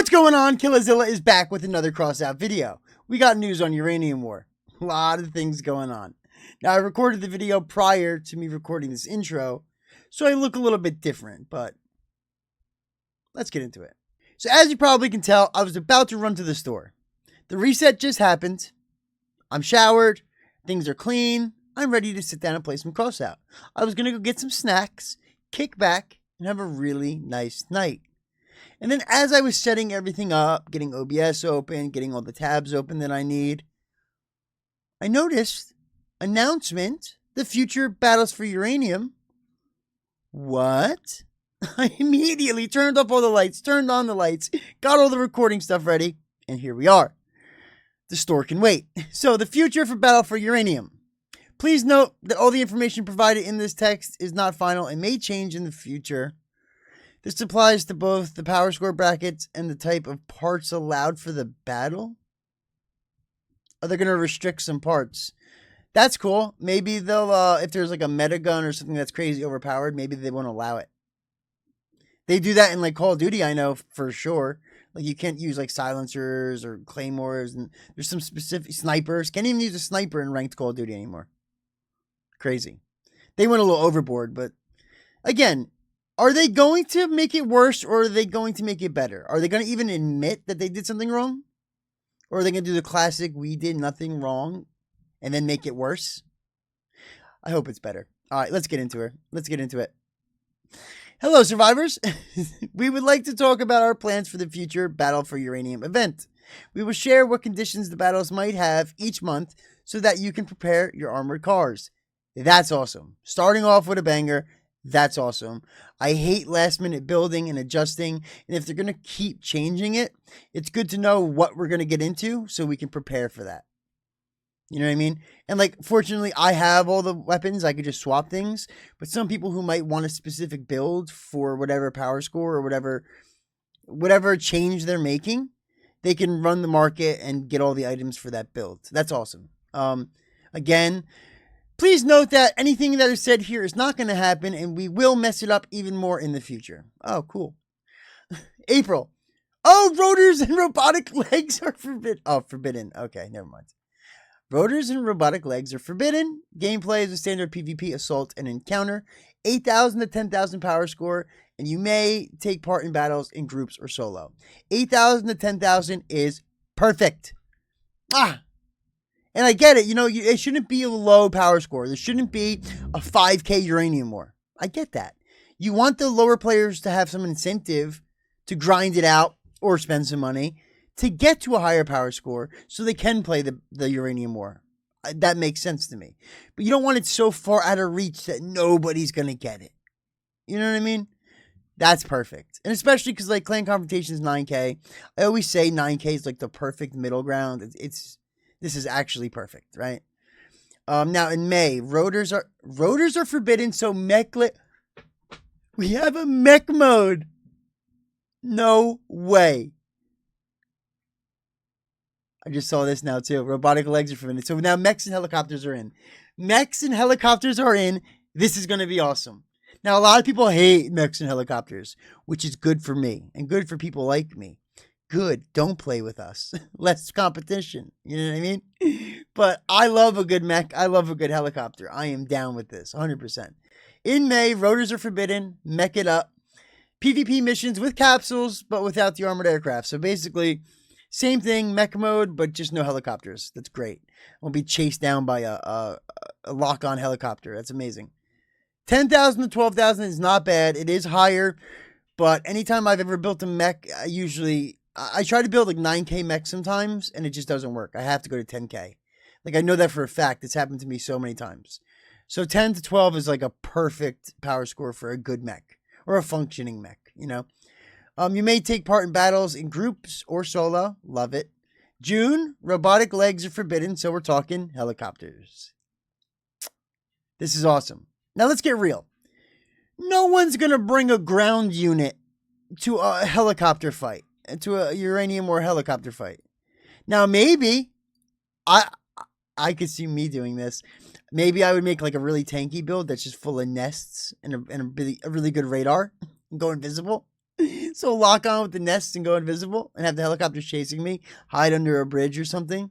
What's going on? Killazilla is back with another Crossout video. We got news on Uranium War. A lot of things going on. Now, I recorded the video prior to me recording this intro, so I look a little bit different, but let's get into it. So as you probably can tell, I was about to run to the store. The reset just happened. I'm showered. Things are clean. I'm ready to sit down and play some Crossout. I was going to go get some snacks, kick back, and have a really nice night. And then as I was setting everything up, getting OBS open, getting all the tabs open that I need, I noticed announcement, the future battles for Uranium. What? I immediately turned off all the lights, turned on the lights, got all the recording stuff ready, and here we are. The store can wait. So the future for Battle for Uranium. Please note that all the information provided in this text is not final and may change in the future. This applies to both the power score brackets and the type of parts allowed for the battle. Are they going to restrict some parts? That's cool. Maybe they'll, if there's like a meta gun or something that's crazy overpowered, maybe they won't allow it. They do that in like Call of Duty, I know for sure. Like you can't use like silencers or claymores, and there's some specific snipers. Can't even use a sniper in ranked Call of Duty anymore. Crazy. They went a little overboard, but again, are they going to make it worse or are they going to make it better? Are they going to even admit that they did something wrong? Or are they going to do the classic, we did nothing wrong, and then make it worse? I hope it's better. All right, let's get into it. Hello, survivors. We would like to talk about our plans for the future Battle for Uranium event. We will share what conditions the battles might have each month so that you can prepare your armored cars. That's awesome. Starting off with a banger. That's awesome. I hate last minute building and adjusting. And if they're going to keep changing it, it's good to know what we're going to get into so we can prepare for that. You know what I mean? And like, fortunately, I have all the weapons. I could just swap things. But some people who might want a specific build for whatever power score or whatever change they're making, they can run the market and get all the items for that build. That's awesome. Again, please note that anything that is said here is not going to happen, and we will mess it up even more in the future. Oh, cool. April. Oh, rotors and robotic legs are forbidden. Oh, forbidden. Okay, never mind. Rotors and robotic legs are forbidden. Gameplay is a standard PvP assault and encounter. 8,000 to 10,000 power score, and you may take part in battles in groups or solo. 8,000 to 10,000 is perfect. And I get it, you know, it shouldn't be a low power score. There shouldn't be a 5K Uranium War. I get that. You want the lower players to have some incentive to grind it out or spend some money to get to a higher power score so they can play the Uranium War. That makes sense to me. But you don't want it so far out of reach that nobody's going to get it. You know what I mean? That's perfect. And especially because like Clan Confrontation is 9K. I always say 9K is like the perfect middle ground. This is actually perfect, right? Now in May, rotors are forbidden, so we have a mech mode. No way. I just saw this now too. Robotic legs are forbidden. So now mechs and helicopters are in. Mechs and helicopters are in. This is going to be awesome. Now a lot of people hate mechs and helicopters, which is good for me and good for people like me. Good. Don't play with us. Less competition. You know what I mean? But I love a good mech. I love a good helicopter. I am down with this 100%. In May, rotors are forbidden. Mech it up. PvP missions with capsules, but without the armored aircraft. So basically, same thing, mech mode, but just no helicopters. That's great. Won't be chased down by a lock-on helicopter. That's amazing. 10,000 to 12,000 is not bad. It is higher, but anytime I've ever built a mech, I try to build like 9K mech sometimes, and it just doesn't work. I have to go to 10K. Like, I know that for a fact. It's happened to me so many times. So 10 to 12 is like a perfect power score for a good mech. Or a functioning mech, you know. You may take part in battles in groups or solo. Love it. June, robotic legs are forbidden, so we're talking helicopters. This is awesome. Now let's get real. No one's going to bring a ground unit to a helicopter fight. To a Uranium War helicopter fight. Now maybe I could see me doing this. Maybe I would make like a really tanky build that's just full of nests and a really good radar and go invisible. So lock on with the nests and go invisible and have the helicopters chasing me, hide under a bridge or something.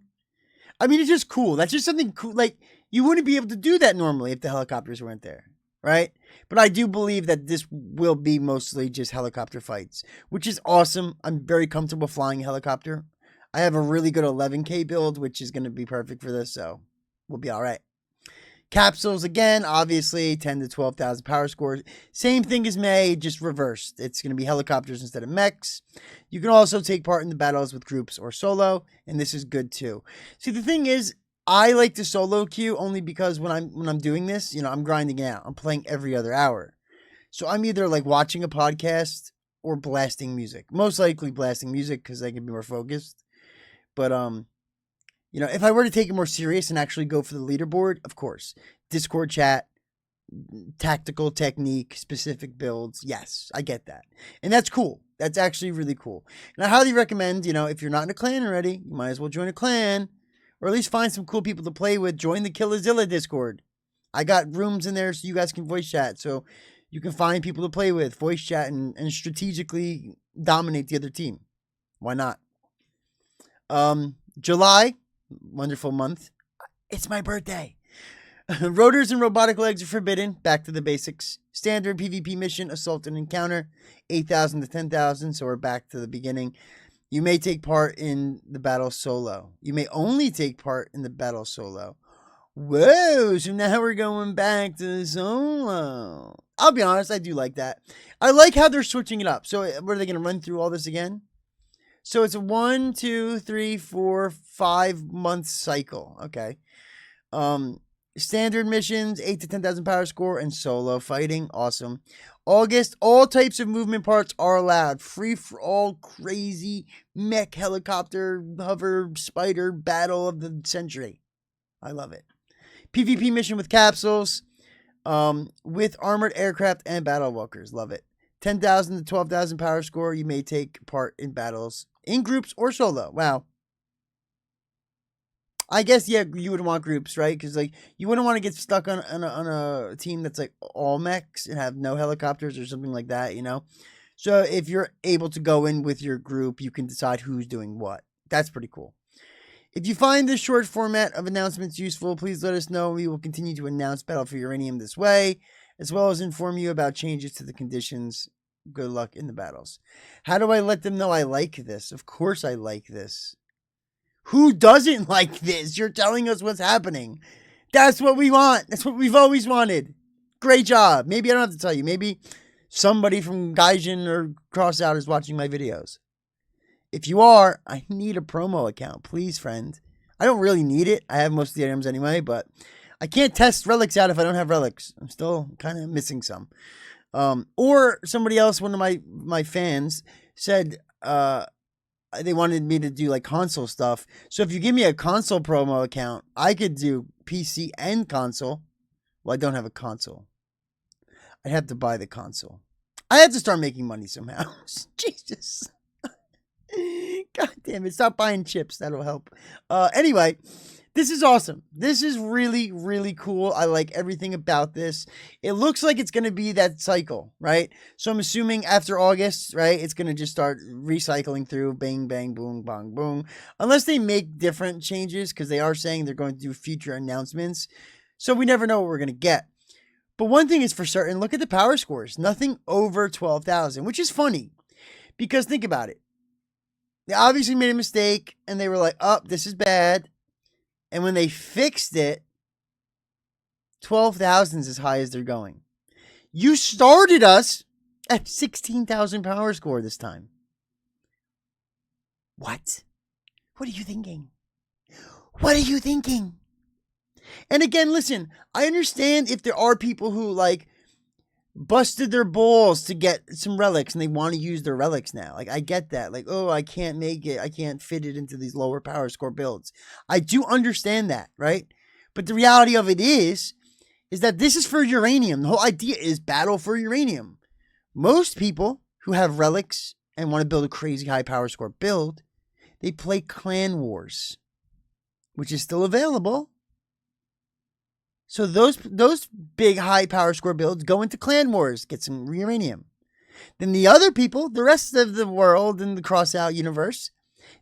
I mean, it's just cool. That's just something cool. Like, you wouldn't be able to do that normally if the helicopters weren't there, right? But I do believe that this will be mostly just helicopter fights, which is awesome. I'm very comfortable flying a helicopter. I have a really good 11K build, which is going to be perfect for this, so we'll be all right. Capsules, again, obviously, 10 to 12,000 power scores. Same thing as May, just reversed. It's going to be helicopters instead of mechs. You can also take part in the battles with groups or solo, and this is good too. See, the thing is, I like the solo queue only because when I'm doing this, I'm grinding it out. I'm playing every other hour. So I'm either like watching a podcast or blasting music. Most likely blasting music because I can be more focused. But if I were to take it more serious and actually go for the leaderboard, of course, Discord chat, tactical technique, specific builds. Yes, I get that. And that's cool. That's actually really cool. And I highly recommend, if you're not in a clan already, you might as well join a clan or at least find some cool people to play with. Join the Killazilla Discord. I got rooms in there so you guys can voice chat. So you can find people to play with, voice chat, and strategically dominate the other team. Why not? July, wonderful month. It's my birthday. Rotors and robotic legs are forbidden. Back to the basics. Standard PvP mission, assault and encounter, 8,000 to 10,000. So we're back to the beginning. You may take part in the battle solo. You may only take part in the battle solo. Whoa, so now we're going back to the solo. I'll be honest, I do like that. I like how they're switching it up. So what are they going to run through all this again? So it's a 1, 2, 3, 4, 5 month cycle. Okay. Standard missions, 8 to 10,000 power score, and solo fighting. Awesome. August, all types of movement parts are allowed. Free for all crazy mech, helicopter, hover, spider, battle of the century. I love it. PvP mission with capsules, with armored aircraft and battle walkers. Love it. 10,000 to 12,000 power score. You may take part in battles in groups or solo. Wow. I guess, yeah, you would want groups, right? Because, you wouldn't want to get stuck on a team that's, all mechs and have no helicopters or something like that, So, if you're able to go in with your group, you can decide who's doing what. That's pretty cool. If you find this short format of announcements useful, please let us know. We will continue to announce Battle for Uranium this way, as well as inform you about changes to the conditions. Good luck in the battles. How do I let them know I like this? Of course I like this. Who doesn't like this? You're telling us what's happening. That's what we want. That's what we've always wanted. Great job. Maybe I don't have to tell you. Maybe somebody from Gaijin or Crossout is watching my videos. If you are, I need a promo account. Please, friend. I don't really need it. I have most of the items anyway, but I can't test relics out if I don't have relics. I'm still kind of missing some. Or somebody else, one of my fans, said they wanted me to do console stuff. So if you give me a console promo account, I could do PC and console. Well, I don't have a console. I'd have to buy the console. I have to start making money somehow. Jesus. God damn it. Stop buying chips. That'll help. Anyway, this is awesome. This is really, really cool. I like everything about this. It looks like it's going to be that cycle, right? So I'm assuming after August, right, it's going to just start recycling through. Bang, bang, boom, bang, boom. Unless they make different changes, because they are saying they're going to do future announcements. So we never know what we're going to get. But one thing is for certain, look at the power scores. Nothing over 12,000, which is funny. Because think about it. They obviously made a mistake, and they were like, oh, this is bad. And when they fixed it, 12,000 is as high as they're going. You started us at 16,000 power score this time. What? What are you thinking? What are you thinking? And again, listen, I understand if there are people who busted their balls to get some relics and they want to use their relics now. I get that. Oh, I can't make it. I can't fit it into these lower power score builds. I do understand that, right? But the reality of it is that this is for uranium. The whole idea is battle for uranium. Most people who have relics and want to build a crazy high power score build, they play Clan Wars, which is still available. So those big high power score builds go into Clan Wars, get some uranium. Then the other people, the rest of the world in the Crossout universe,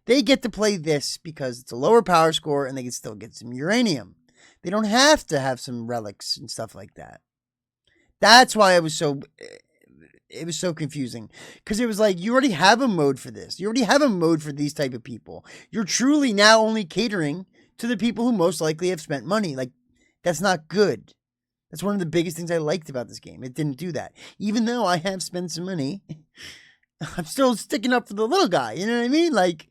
they get to play this because it's a lower power score and they can still get some uranium. They don't have to have some relics and stuff like that. That's why it was so confusing, because it was like, you already have a mode for this. You already have a mode for these type of people. You're truly now only catering to the people who most likely have spent money. Like, that's not good. That's one of the biggest things I liked about this game. It didn't do that. Even though I have spent some money, I'm still sticking up for the little guy. You know what I mean? Like,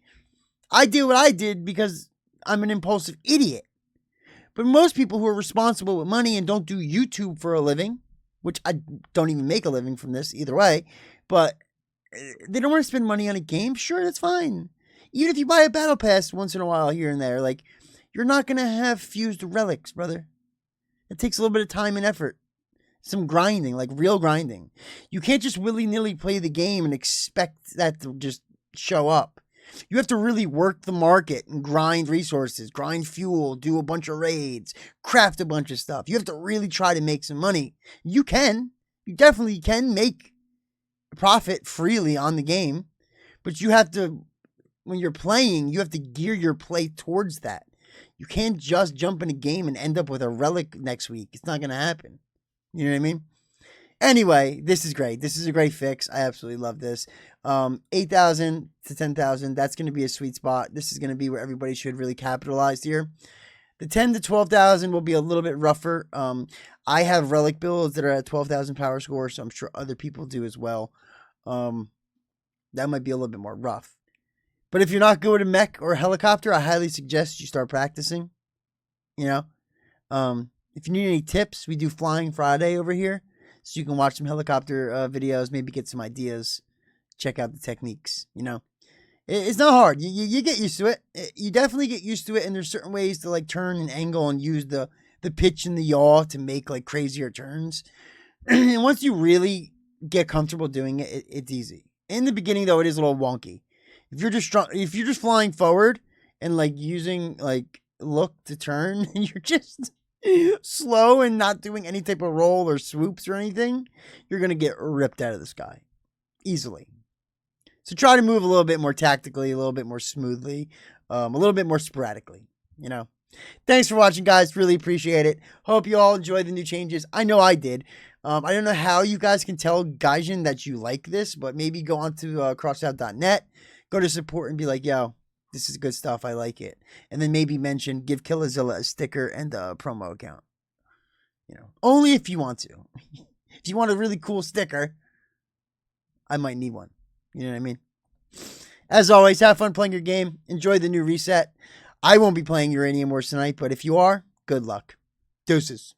I did what I did because I'm an impulsive idiot. But most people who are responsible with money and don't do YouTube for a living, which I don't even make a living from this either way, but they don't want to spend money on a game, sure, that's fine. Even if you buy a battle pass once in a while here and there, like, you're not going to have fused relics, brother. It takes a little bit of time and effort. Some grinding, like real grinding. You can't just willy-nilly play the game and expect that to just show up. You have to really work the market and grind resources, grind fuel, do a bunch of raids, craft a bunch of stuff. You have to really try to make some money. You definitely can make a profit freely on the game, but you have to, when you're playing, you have to gear your play towards that. You can't just jump in a game and end up with a relic next week. It's not going to happen. You know what I mean? Anyway, this is great. This is a great fix. I absolutely love this. 8,000 to 10,000. That's going to be a sweet spot. This is going to be where everybody should really capitalize here. The 10 to 12,000 will be a little bit rougher. I have relic builds that are at 12,000 power score, so I'm sure other people do as well. That might be a little bit more rough. But if you're not good with a mech or a helicopter, I highly suggest you start practicing. You know, if you need any tips, we do Flying Friday over here. So you can watch some helicopter videos, maybe get some ideas, check out the techniques, you know. It's not hard. You get used to it. You definitely get used to it, and there's certain ways to, like, turn and angle and use the pitch and the yaw to make, like, crazier turns. And once you really get comfortable doing it, it's easy. In the beginning, though, it is a little wonky. If you're just flying forward and, like, using, like, look to turn, and you're just slow and not doing any type of roll or swoops or anything, you're going to get ripped out of the sky easily. So try to move a little bit more tactically, a little bit more smoothly, a little bit more sporadically, you know. Thanks for watching, guys. Really appreciate it. Hope you all enjoyed the new changes. I know I did. I don't know how you guys can tell Gaijin that you like this, but maybe go on to crossout.net, go to support and be like, yo, this is good stuff. I like it. And then maybe mention, give Killazilla a sticker and a promo account. You know, only if you want to. If you want a really cool sticker, I might need one. You know what I mean? As always, have fun playing your game. Enjoy the new reset. I won't be playing Uranium Wars tonight, but if you are, good luck. Deuces.